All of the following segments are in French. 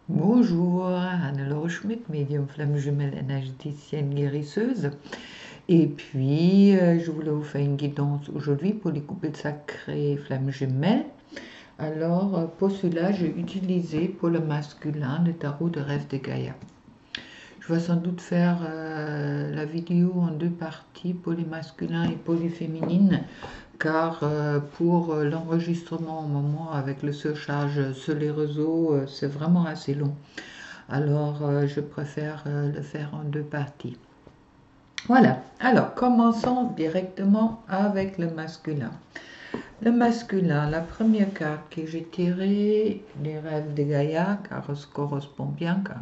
Bonjour, Anne-Laure Schmidt, médium flamme jumelle énergéticienne guérisseuse. Et puis, je voulais vous faire une guidance aujourd'hui pour les couples sacrés flamme jumelle. Alors, pour cela, j'ai utilisé pour le masculin le tarot de rêve de Gaïa. Je vais sans doute faire la vidéo en deux parties pour les masculins et pour les féminines, car pour l'enregistrement au moment avec le surcharge sur les réseaux, c'est vraiment assez long. Alors, je préfère le faire en deux parties. Voilà. Alors, commençons directement avec le masculin. Le masculin, la première carte que j'ai tirée, les rêves de Gaïa, car ça correspond bien, car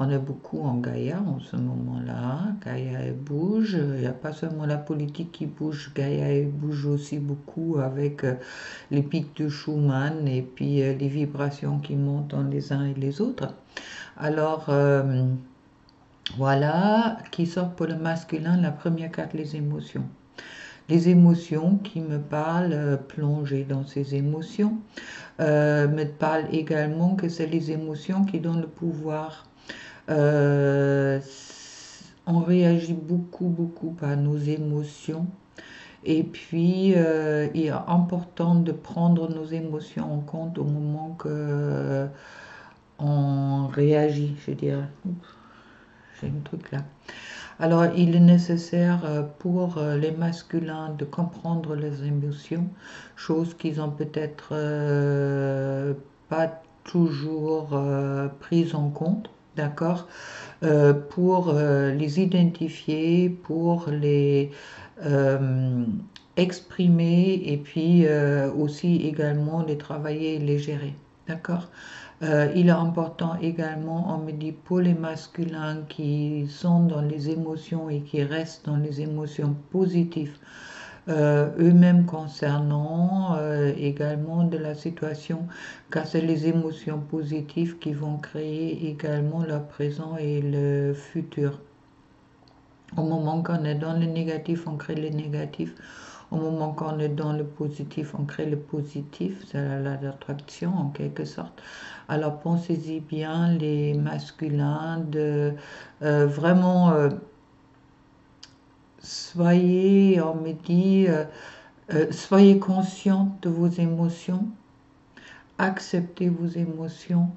on est beaucoup en Gaïa en ce moment-là. Gaïa elle bouge. Il n'y a pas seulement la politique qui bouge, Gaïa elle bouge aussi beaucoup avec les pics de Schumann et puis les vibrations qui montent dans les uns et les autres. Alors, voilà, qui sort pour le masculin, la première carte, les émotions. Les émotions qui me parlent, plonger dans ces émotions, me parlent également que c'est les émotions qui donnent le pouvoir. Euh, on réagit beaucoup à nos émotions. Et puis, il est important de prendre nos émotions en compte au moment que on réagit, je dirais. J'ai un truc là. Alors, il est nécessaire pour les masculins de comprendre les émotions, chose qu'ils ont peut-être pas toujours prise en compte, d'accord, pour les identifier, pour les euh, exprimer et puis aussi également les travailler et les gérer, d'accord. Il est important également, on me dit, pour les masculins qui sont dans les émotions et qui restent dans les émotions positives, eux-mêmes concernant également de la situation, car c'est les émotions positives qui vont créer également leur présent et le futur. Au moment qu'on est dans le négatif, on crée le négatif. Au moment qu'on est dans le positif, on crée le positif. C'est l'attraction en quelque sorte. Alors pensez-y bien, les masculins, de vraiment soyez, on me dit, soyez conscient de vos émotions, acceptez vos émotions.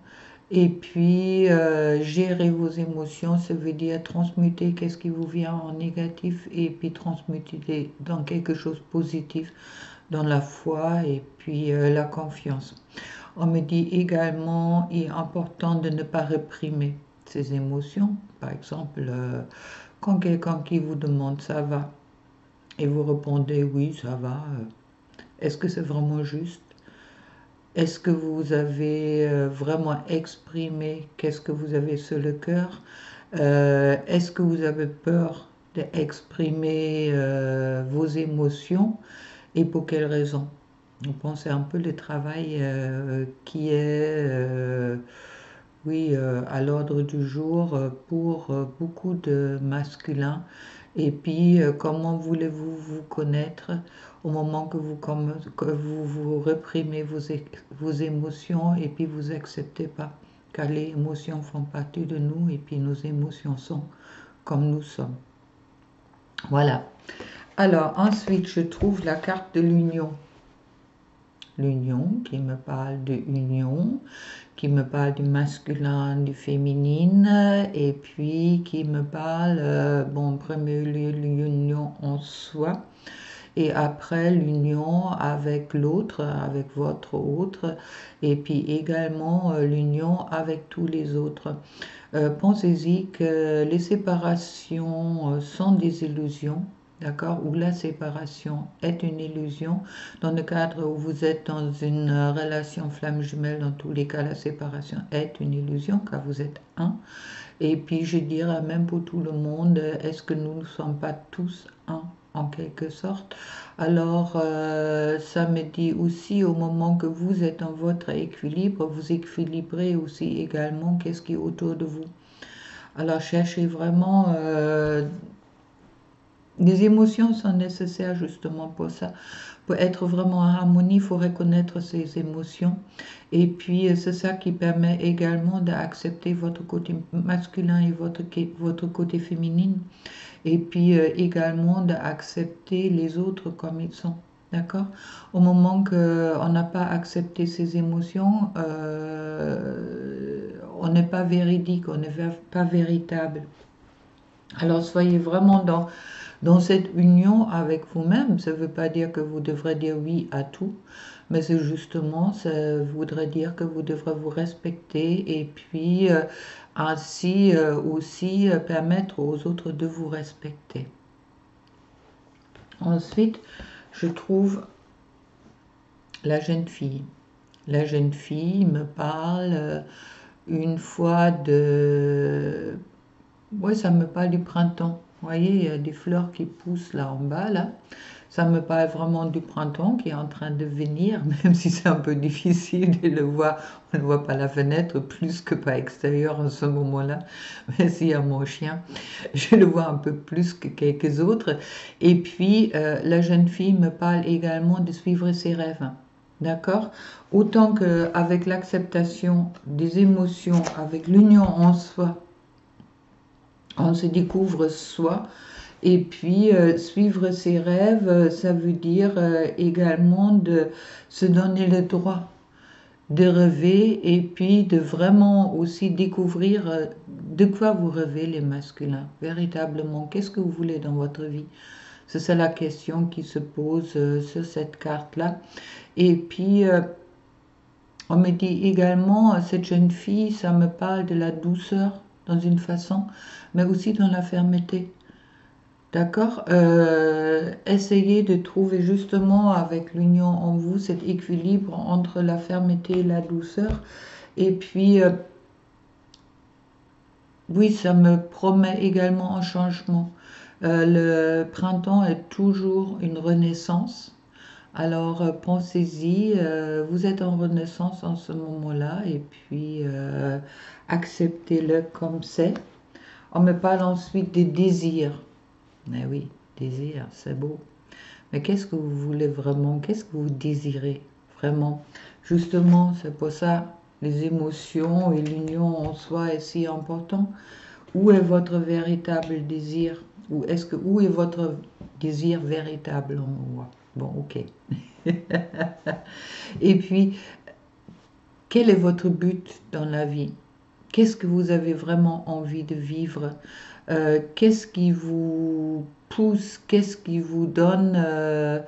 Et puis, gérer vos émotions, ça veut dire transmuter qu'est-ce qui vous vient en négatif et puis transmuter dans quelque chose de positif, dans la foi et puis la confiance. On me dit également, il est important de ne pas réprimer ses émotions. Par exemple, quand quelqu'un qui vous demande ça va et vous répondez oui, ça va, est-ce que c'est vraiment juste? Est-ce que vous avez vraiment exprimé qu'est-ce que vous avez sur le cœur? Est-ce que vous avez peur d'exprimer vos émotions et pour quelles raisons? Vous pensez un peu le travail qui est, oui, à l'ordre du jour pour beaucoup de masculins. Et puis, comment voulez-vous vous connaître au moment que vous réprimez vos émotions et puis vous acceptez pas, car les émotions font partie de nous et puis nos émotions sont comme nous sommes. Voilà. Alors, ensuite, je trouve la carte de l'union. L'union qui me parle de union, qui me parle du masculin, du féminin, et puis qui me parle, bon, en premier lieu, l'union en soi, et après l'union avec l'autre, avec votre autre, et puis également l'union avec tous les autres. Pensez-y que les séparations sont des illusions, d'accord, où la séparation est une illusion. Dans le cadre où vous êtes dans une relation flamme jumelle, dans tous les cas, la séparation est une illusion, car vous êtes un. Et puis je dirais même pour tout le monde, est-ce que nous ne sommes pas tous un en quelque sorte? Alors ça me dit aussi au moment que vous êtes dans votre équilibre, vous équilibrez aussi également qu'est-ce qui est autour de vous. Alors cherchez vraiment Les émotions sont nécessaires justement pour ça. Pour être vraiment en harmonie, il faut reconnaître ses émotions. Et puis, c'est ça qui permet également d'accepter votre côté masculin et votre côté féminin. Et puis, également d'accepter les autres comme ils sont. D'accord? Au moment qu'on n'a pas accepté ses émotions, on n'est pas véridique, on n'est pas véritable. Alors, soyez vraiment dans cette union avec vous-même. Ça ne veut pas dire que vous devrez dire oui à tout, mais c'est justement, ça voudrait dire que vous devrez vous respecter et puis ainsi aussi permettre aux autres de vous respecter. Ensuite, je trouve la jeune fille. La jeune fille me parle une fois de... Oui, ça me parle du printemps. Vous voyez, il y a des fleurs qui poussent là en bas, là. Ça me parle vraiment du printemps qui est en train de venir, même si c'est un peu difficile de le voir. On ne voit pas la fenêtre plus que par extérieur en ce moment-là. Mais s'il y a mon chien, je le vois un peu plus que quelques autres. Et puis, la jeune fille me parle également de suivre ses rêves. D'accord? Autant qu'avec l'acceptation des émotions, avec l'union en soi, on se découvre soi. Et puis, suivre ses rêves, ça veut dire également de se donner le droit de rêver et puis de vraiment aussi découvrir de quoi vous rêvez les masculins, véritablement. Qu'est-ce que vous voulez dans votre vie? C'est ça la question qui se pose sur cette carte-là. Et puis, on me dit également, cette jeune fille, ça me parle de la douceur dans une façon, mais aussi dans la fermeté. D'accord? Essayez de trouver justement avec l'union en vous cet équilibre entre la fermeté et la douceur. Et puis, oui, ça me promet également un changement. Le printemps est toujours une renaissance. Alors, pensez-y, vous êtes en renaissance en ce moment-là et puis acceptez-le comme c'est. On me parle ensuite des désirs. Mais oui, désir, c'est beau. Mais qu'est-ce que vous voulez vraiment? Qu'est-ce que vous désirez vraiment? Justement, c'est pour ça les émotions et l'union en soi est si important. Où est votre véritable désir? Où est votre désir véritable en moi? Bon, ok. Et puis, quel est votre but dans la vie? Qu'est-ce que vous avez vraiment envie de vivre? Qu'est-ce qui vous pousse? Qu'est-ce qui vous donne euh,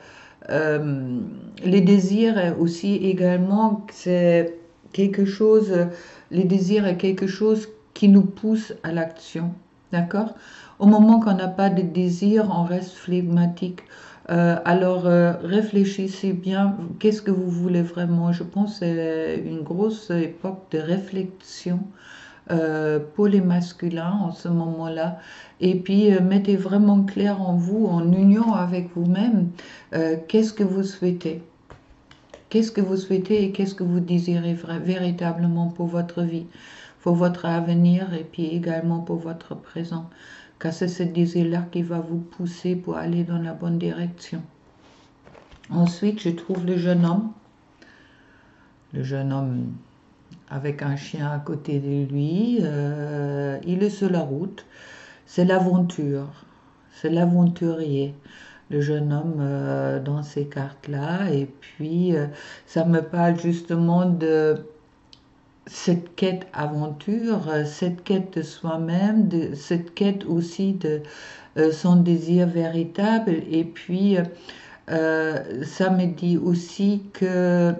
les désirs aussi également, c'est quelque chose, les désirs est quelque chose qui nous pousse à l'action, d'accord? Au moment qu'on n'a pas de désir, on reste flegmatique. Alors réfléchissez bien, qu'est-ce que vous voulez vraiment? Je pense que c'est une grosse époque de réflexion pour les masculins en ce moment-là. Et puis, mettez vraiment clair en vous, en union avec vous-même, qu'est-ce que vous souhaitez. Qu'est-ce que vous souhaitez et qu'est-ce que vous désirez véritablement pour votre vie, pour votre avenir et puis également pour votre présent. Car c'est ce désir-là qui va vous pousser pour aller dans la bonne direction. Ensuite, je trouve le jeune homme. Le jeune homme avec un chien à côté de lui. Il est sur la route. C'est l'aventure. C'est l'aventurier. Le jeune homme dans ces cartes-là. Et puis, ça me parle justement de cette quête aventure, cette quête de soi-même, de cette quête aussi de son désir véritable. Et puis, ça me dit aussi que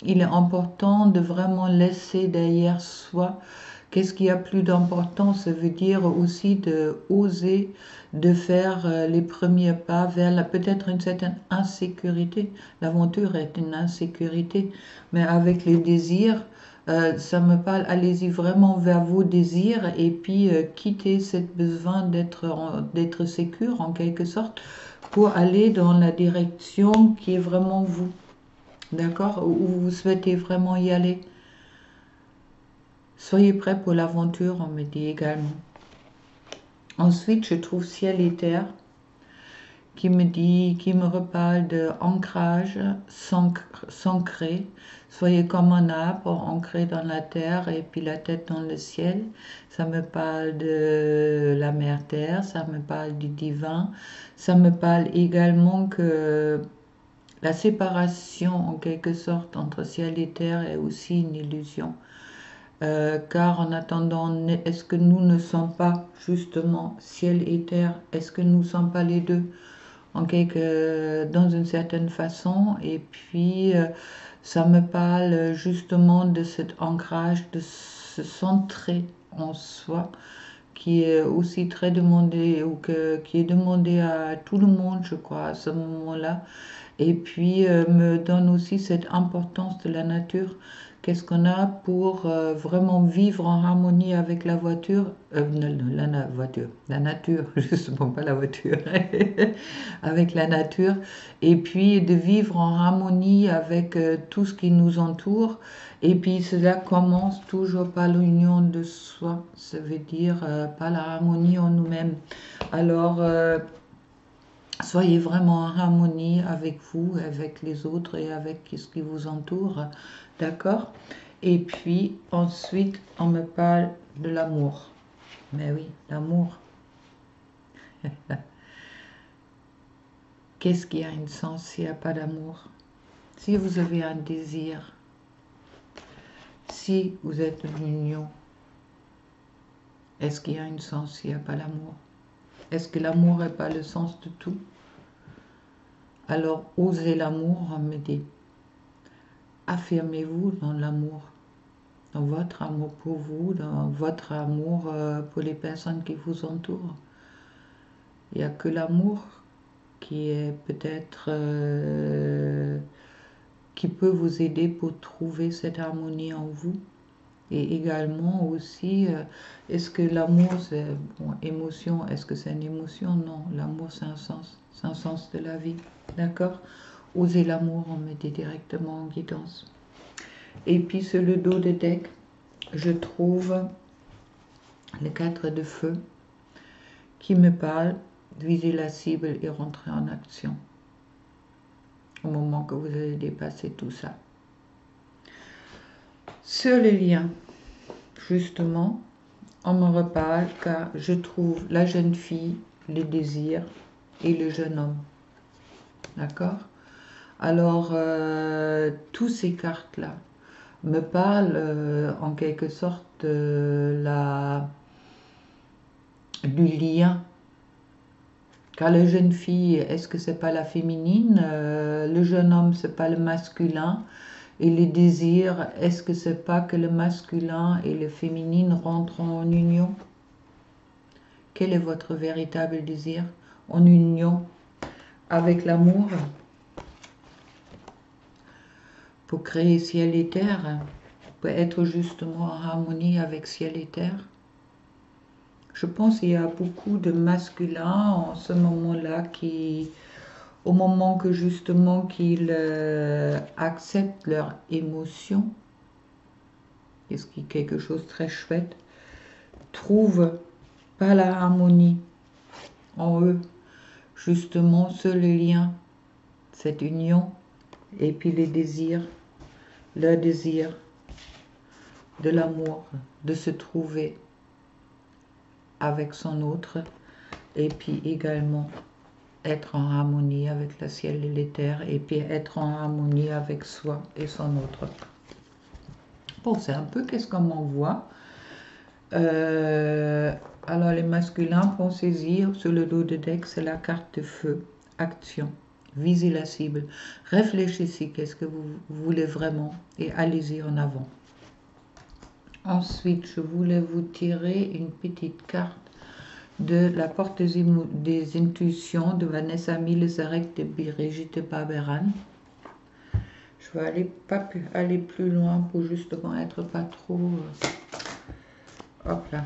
il est important de vraiment laisser derrière soi. Qu'est-ce qui a plus d'importance? Ça veut dire aussi de oser, de faire les premiers pas vers peut-être une certaine insécurité. L'aventure est une insécurité, mais avec les désirs, ça me parle, allez-y vraiment vers vos désirs et puis quittez ce besoin d'être sécure en quelque sorte pour aller dans la direction qui est vraiment vous. D'accord? Où vous souhaitez vraiment y aller. Soyez prêts pour l'aventure, on me dit également. Ensuite, je trouve ciel et terre. qui me reparle de ancrage, s'ancrer. Soyez comme un arbre ancré dans la terre et puis la tête dans le ciel. Ça me parle de la mère terre, ça me parle du divin. Ça me parle également que la séparation en quelque sorte entre ciel et terre est aussi une illusion. Car en attendant, est-ce que nous ne sommes pas justement ciel et terre? Est-ce que nous ne sommes pas les deux dans une certaine façon? Et puis, ça me parle justement de cet ancrage, de se centrer en soi, qui est aussi très demandé, qui est demandé à tout le monde, je crois, à ce moment-là. Et puis, me donne aussi cette importance de la nature. Qu'est-ce qu'on a pour vraiment vivre en harmonie avec la voiture, la nature, justement pas la voiture, avec la nature, et puis de vivre en harmonie avec tout ce qui nous entoure. Et puis cela commence toujours par l'union de soi, ça veut dire par la harmonie en nous-mêmes. Alors, soyez vraiment en harmonie avec vous, avec les autres et avec ce qui vous entoure, d'accord? Et puis ensuite, on me parle de l'amour. Mais oui, l'amour. Qu'est-ce qui a un sens s'il n'y a pas d'amour? Si vous avez un désir, si vous êtes en union, est-ce qu'il y a un sens s'il n'y a pas d'amour? Est-ce que l'amour n'est pas le sens de tout? Alors, osez l'amour, on me dit. Affirmez-vous dans l'amour, dans votre amour pour vous, dans votre amour pour les personnes qui vous entourent. Il n'y a que l'amour qui est peut-être qui peut vous aider pour trouver cette harmonie en vous. Et également aussi, est-ce que l'amour c'est émotion? Est-ce que c'est une émotion? Non, l'amour c'est un sens de la vie, d'accord? Osez l'amour, on me dit directement en guidance. Et puis sur le dos de deck, je trouve le 4 de feu qui me parle de viser la cible et rentrer en action au moment que vous allez dépasser tout ça. Sur les liens, justement, on me reparle car je trouve la jeune fille, le désir et le jeune homme. D'accord? Alors, tous ces cartes-là me parlent en quelque sorte du lien. Car la jeune fille, est-ce que c'est pas la féminine? Le jeune homme, c'est pas le masculin? Et les désirs, est-ce que c'est pas que le masculin et le féminin rentrent en union? Quel est votre véritable désir? En union avec l'amour? Pour créer ciel et terre? Pour être justement en harmonie avec ciel et terre? Je pense qu'il y a beaucoup de masculins en ce moment-là qui, au moment que justement qu'ils acceptent leurs émotions, et ce qui est quelque chose de très chouette, trouvent pas la harmonie en eux, justement ce le lien, cette union, et puis les désirs, leur désir de l'amour, de se trouver avec son autre, et puis également être en harmonie avec le ciel et les terres, et puis être en harmonie avec soi et son autre. Bon, c'est un peu qu'est-ce qu'on m'envoie. Alors les masculins, pensez-y, sur le dos de deck, c'est la carte de feu, action, visez la cible, réfléchissez qu'est-ce que vous voulez vraiment et allez-y en avant. Ensuite, je voulais vous tirer une petite carte de la porte des intuitions de Vanessa Milezarek de Brigitte Barberan. Je vais aller plus loin pour justement être pas trop... hop là.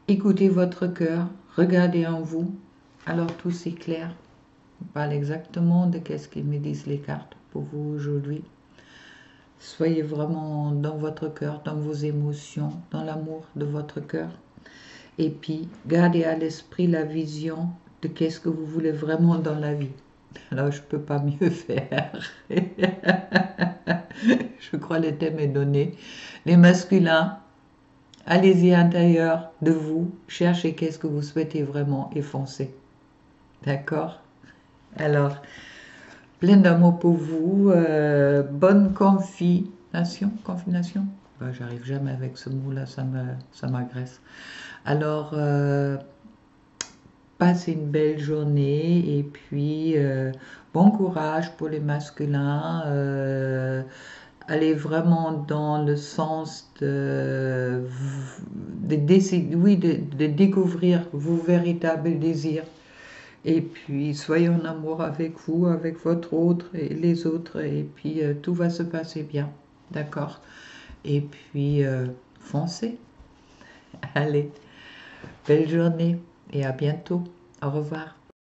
Écoutez votre cœur, regardez en vous, alors tout s'éclaire. On parle exactement de qu'est-ce qu'ils me disent les cartes pour vous aujourd'hui. Soyez vraiment dans votre cœur, dans vos émotions, dans l'amour de votre cœur. Et puis, gardez à l'esprit la vision de qu'est-ce que vous voulez vraiment dans la vie. Alors, je ne peux pas mieux faire. Je crois que le thème est donné. Les masculins, allez-y à l'intérieur de vous, cherchez qu'est-ce que vous souhaitez vraiment et foncez. D'accord? Alors, plein d'amour pour vous. Bonne confination. Confination? Ben, j'arrive jamais avec ce mot-là, ça m'agresse. Alors, passez une belle journée et puis bon courage pour les masculins. Allez vraiment dans le sens oui, de découvrir vos véritables désirs. Et puis, soyez en amour avec vous, avec votre autre et les autres, et puis tout va se passer bien. D'accord? Et puis, foncez. Allez, belle journée et à bientôt. Au revoir.